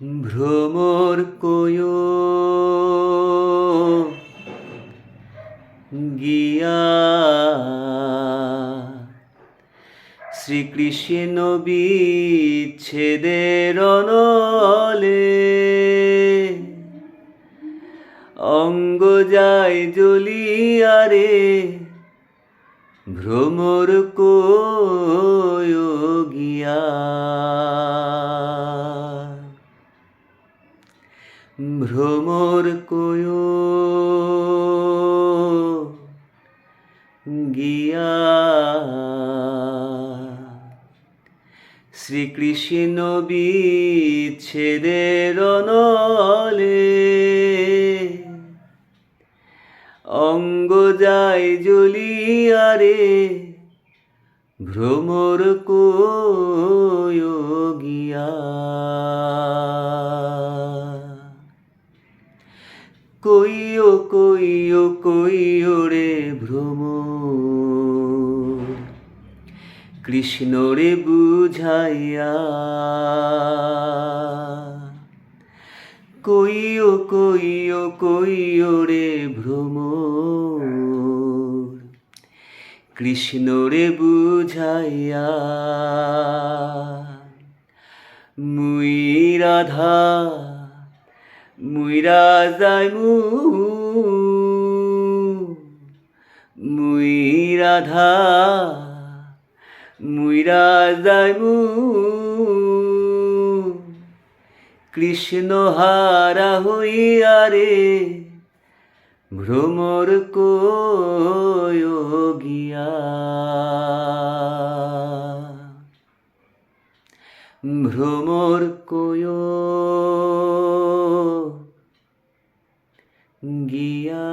ভ্রমর কোয় গিয়া শ্রীকৃষ্ণ বিচ্ছেদের অনলে অঙ্গ যায় জ্বলিয়া রে ভ্রমর কোয় গিয়া ভ্রমর কোয় গিয়া শ্রীকৃষ্ণ বিচ্ছেদের অনলে অঙ্গ যায় জ্বলিয়া রে ভ্রমর কোয় গিয়া কইও কইও কইও রে ভ্রমর কৃষ্ণ রে বুঝাইয়া কইও কইও কইও রে ভ্রমর কৃষ্ণ রে বুঝাইয়া মুই রাধা মুইরা যাইমু মুই রাধা মুইরা যাইমু কৃষ্ণ হারা হইয়া রে ভ্রমর কোয় গিয়া ভ্রমর কোয় গিয়া